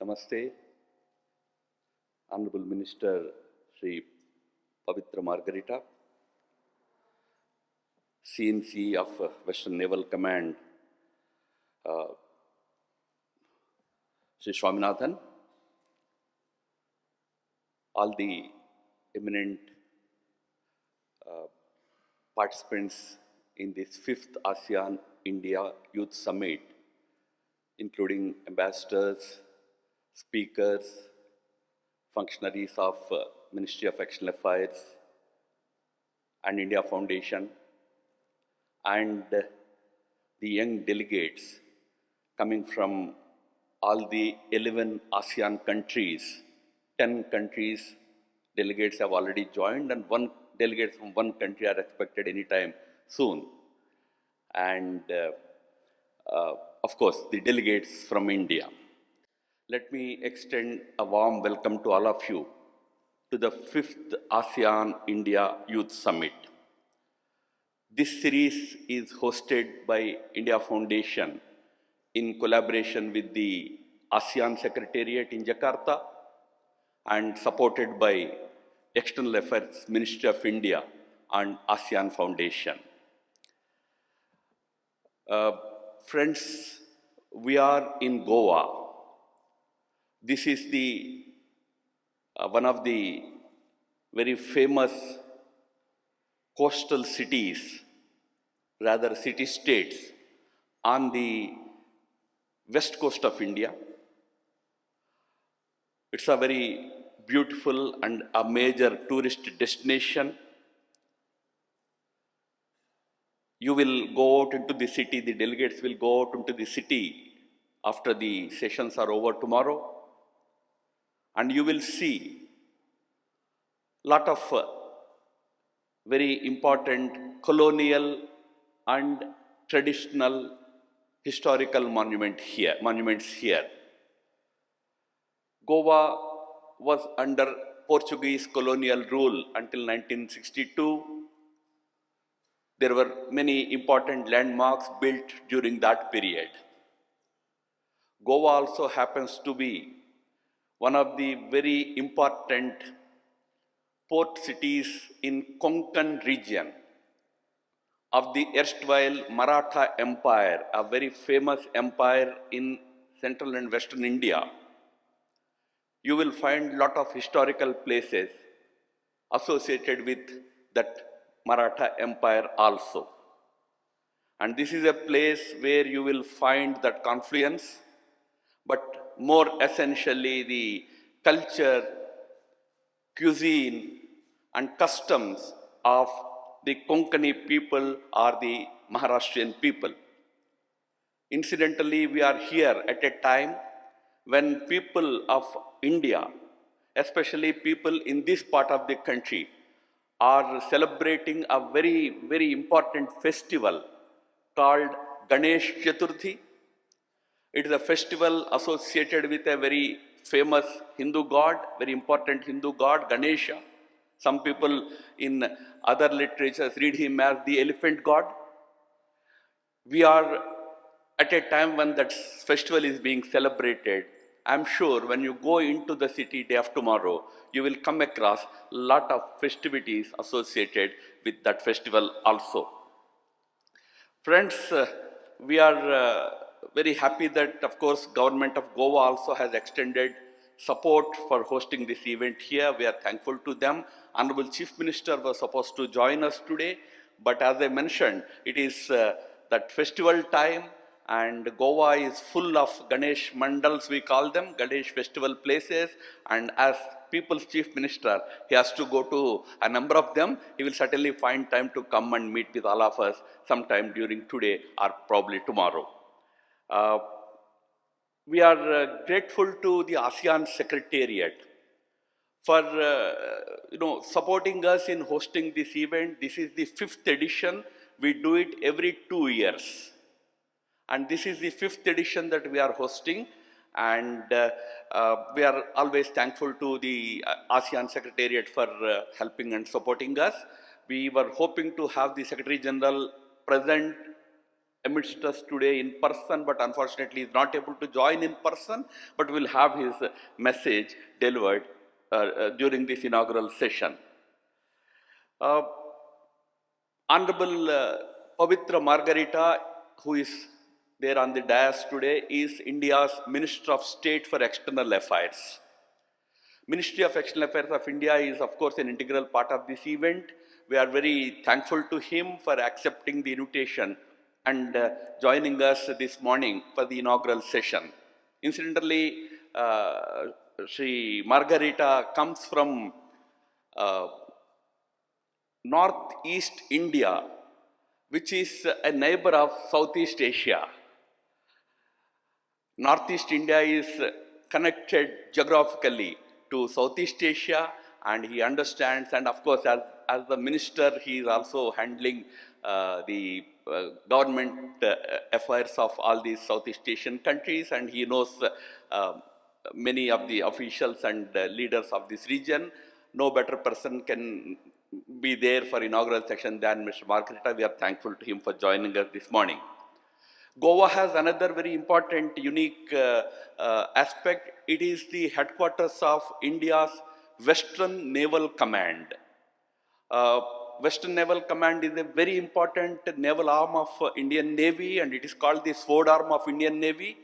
Namaste, Honorable Minister Sri Pavitra Margarita, CNC of Western Naval Command, Sri Swaminathan, all the eminent participants in this 5th ASEAN-India Youth Summit, including ambassadors, speakers, functionaries of Ministry of External Affairs and India Foundation, and the young delegates coming from all the 11 ASEAN countries. 10 countries delegates have already joined, and one delegate from one country are expected anytime soon. And of course, the delegates from India. Let me extend a warm welcome to all of you to the 5th ASEAN-India Youth Summit. This series is hosted by India Foundation in collaboration with the ASEAN Secretariat in Jakarta and supported by External Affairs Ministry of India and ASEAN Foundation. Friends, we are in Goa. This is one of the very famous coastal cities, rather city-states, on the west coast of India. It's a very beautiful and a major tourist destination. You will go out into the city, the delegates will go out into the city after the sessions are over tomorrow, and you will see a lot of very important colonial and traditional historical monuments here. Goa was under Portuguese colonial rule until 1962. There were many important landmarks built during that period. Goa also happens to be one of the very important port cities in Konkan region of the erstwhile Maratha Empire, a very famous empire in central and western India. You will find a lot of historical places associated with that Maratha Empire also. And this is a place where you will find that confluence, but more essentially the culture, cuisine and customs of the Konkani people or the Maharashtrian people. Incidentally, we are here at a time when people of India, especially people in this part of the country, are celebrating a very, very important festival called Ganesh Chaturthi. It is a festival associated with a very famous Hindu god, very important Hindu god, Ganesha. Some people in other literatures read him as the elephant god. We are at a time when that festival is being celebrated. I'm sure when you go into the city day of tomorrow, you will come across a lot of festivities associated with that festival also. Friends, we are very happy that, of course, Government of Goa also has extended support for hosting this event here. We are thankful to them. Honorable Chief Minister was supposed to join us today, but as I mentioned, it is that festival time, and Goa is full of Ganesh mandals, we call them, Ganesh festival places, and as People's Chief Minister, he has to go to a number of them. He will certainly find time to come and meet with all of us sometime during today or probably tomorrow. We are grateful to the ASEAN Secretariat for supporting us in hosting this event. This is the 5th edition. We do it every 2 years. And this is the 5th edition that we are hosting, and we are always thankful to the ASEAN Secretariat for helping and supporting us. We were hoping to have the Secretary General present amidst us today in person, but unfortunately is not able to join in person, but will have his message delivered during this inaugural session. Uh, Honorable Pavitra Margarita, who is there on the dais today, is India's Minister of State for External Affairs. Ministry of External Affairs of India is, of course, an integral part of this event. We are very thankful to him for accepting the invitation and joining us this morning for the inaugural session. Incidentally, Sri Margarita comes from Northeast India, which is a neighbor of Southeast Asia. Northeast India is connected geographically to Southeast Asia, and he understands, and of course as the minister he is also handling the government affairs of all these Southeast Asian countries, and he knows many of the officials and leaders of this region. No better person can be there for inaugural session than Mr. Margarita. We are thankful to him for joining us this morning. Goa has another very important, unique aspect. It is the headquarters of India's Western Naval Command. Western Naval Command is a very important naval arm of Indian Navy, and it is called the sword arm of Indian Navy.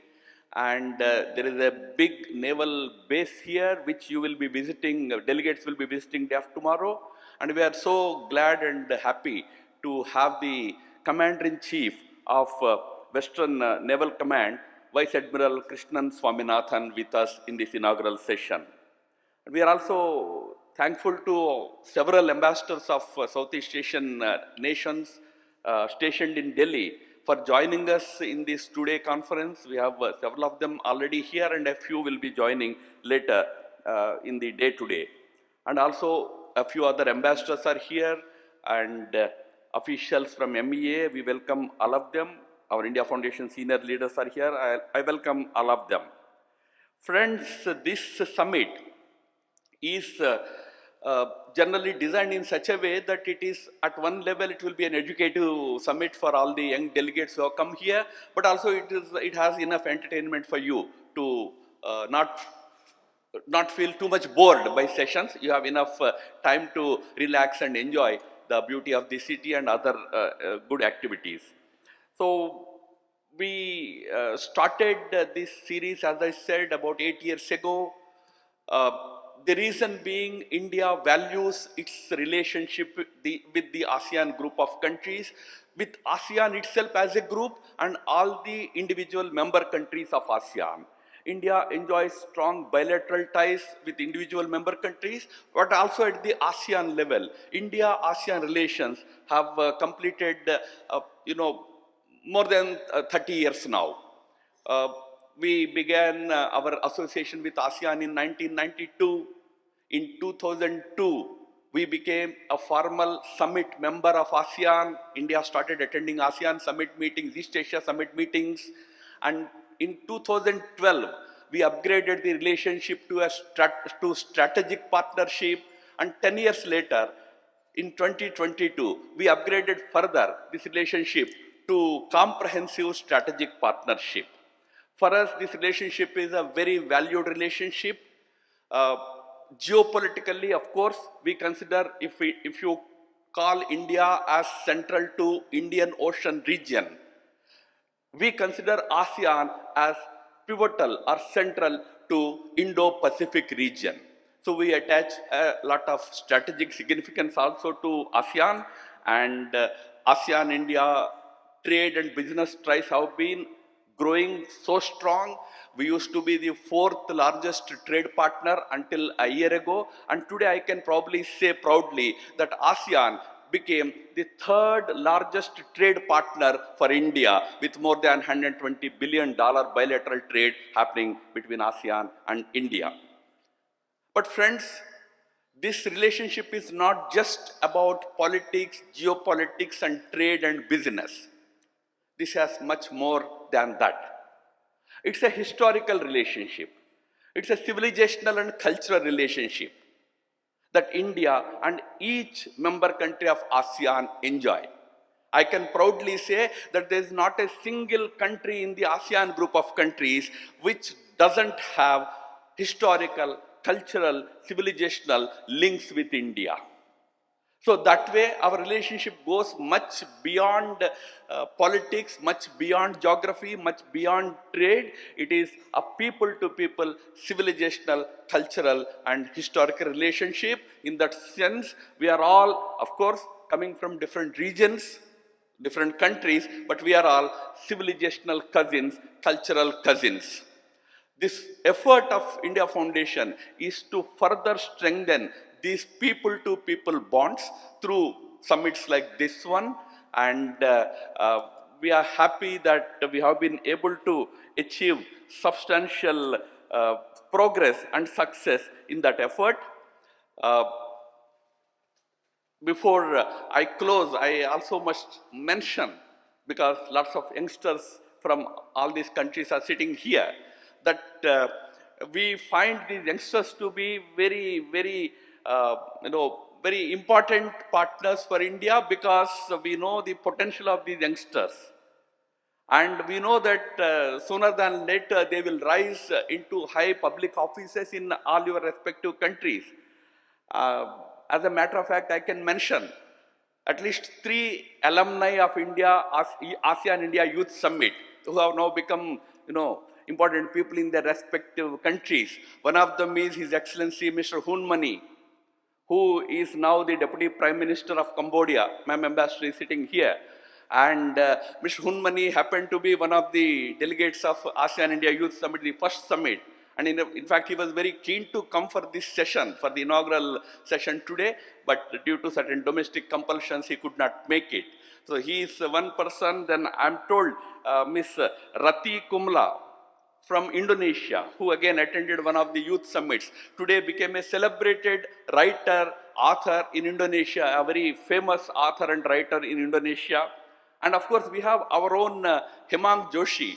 And there is a big naval base here, which you will be visiting, delegates will be visiting day after tomorrow. And we are so glad and happy to have the Commander-in-Chief of Western Naval Command, Vice Admiral Krishnan Swaminathan, with us in this inaugural session. We are also thankful to several ambassadors of Southeast Asian nations stationed in Delhi for joining us in this today conference. We have several of them already here, and a few will be joining later in the day today. And also a few other ambassadors are here, and officials from MEA. We welcome all of them. Our India Foundation senior leaders are here. I welcome all of them. Friends, this summit is generally designed in such a way that it is at one level it will be an educative summit for all the young delegates who have come here, but also it has enough entertainment for you to not feel too much bored by sessions. You have enough time to relax and enjoy the beauty of the city and other good activities. So we started this series, as I said, about 8 years ago. The reason being, India values its relationship with the ASEAN group of countries, with ASEAN itself as a group and all the individual member countries of ASEAN. India enjoys strong bilateral ties with individual member countries, but also at the ASEAN level. India-ASEAN relations have completed, more than 30 years now. We began our association with ASEAN in 1992. In 2002, we became a formal summit member of ASEAN. India started attending ASEAN summit meetings, East Asia summit meetings. And in 2012, we upgraded the relationship to strategic partnership. And 10 years later, in 2022, we upgraded further this relationship to comprehensive strategic partnership. For us, this relationship is a very valued relationship. Geopolitically, of course, we consider, if you call India as central to Indian Ocean region, we consider ASEAN as pivotal or central to Indo-Pacific region. So we attach a lot of strategic significance also to ASEAN, and ASEAN-India trade and business ties have been growing so strong. We used to be the 4th largest trade partner until a year ago, and today I can probably say proudly that ASEAN became the 3rd largest trade partner for India, with more than $120 billion bilateral trade happening between ASEAN and India. But friends, this relationship is not just about politics, geopolitics, and trade and business. This has much more than that. It's a historical relationship. It's a civilizational and cultural relationship that India and each member country of ASEAN enjoy. I can proudly say that there is not a single country in the ASEAN group of countries which doesn't have historical, cultural, civilizational links with India. So that way, our relationship goes much beyond politics, much beyond geography, much beyond trade. It is a people-to-people, civilizational, cultural, and historical relationship. In that sense, we are all, of course, coming from different regions, different countries, but we are all civilizational cousins, cultural cousins. This effort of India Foundation is to further strengthen these people-to-people bonds through summits like this one, and we are happy that we have been able to achieve substantial progress and success in that effort. Uh, Before I close, I also must mention, because lots of youngsters from all these countries are sitting here, that we find these youngsters to be very, very important partners for India, because we know the potential of these youngsters. And we know that sooner than later they will rise into high public offices in all your respective countries. As a matter of fact, I can mention at least 3 alumni of India, ASEAN-India Youth Summit, who have now become, important people in their respective countries. One of them is His Excellency Mr. Hun Mani, who is now the Deputy Prime Minister of Cambodia. My ambassador is sitting here. And Mr. Hun Mani happened to be one of the delegates of ASEAN-India Youth Summit, the first summit. And in fact, he was very keen to come for this session, for the inaugural session today, but due to certain domestic compulsions, he could not make it. So he is one person. Then I'm told Miss Rati Kumla from Indonesia, who again attended one of the youth summits, today became a celebrated writer, author in Indonesia, a very famous author and writer in Indonesia. And of course, we have our own Hemang Joshi.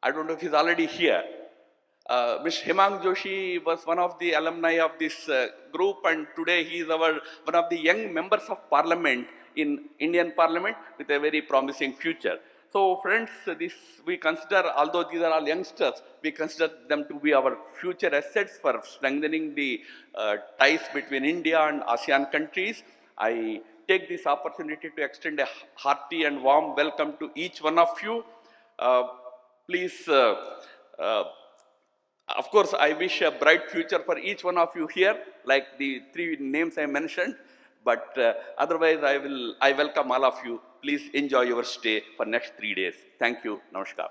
I don't know if he's already here. Mr. Hemang Joshi was one of the alumni of this group, and today he is one of the young members of parliament in Indian parliament with a very promising future. So friends, we consider, although these are all youngsters, we consider them to be our future assets for strengthening the ties between India and ASEAN countries. I take this opportunity to extend a hearty and warm welcome to each one of you. Please, of course, I wish a bright future for each one of you here, like the 3 names I mentioned. But otherwise, I welcome all of you. Please enjoy your stay for next 3 days. Thank you. Namaskar.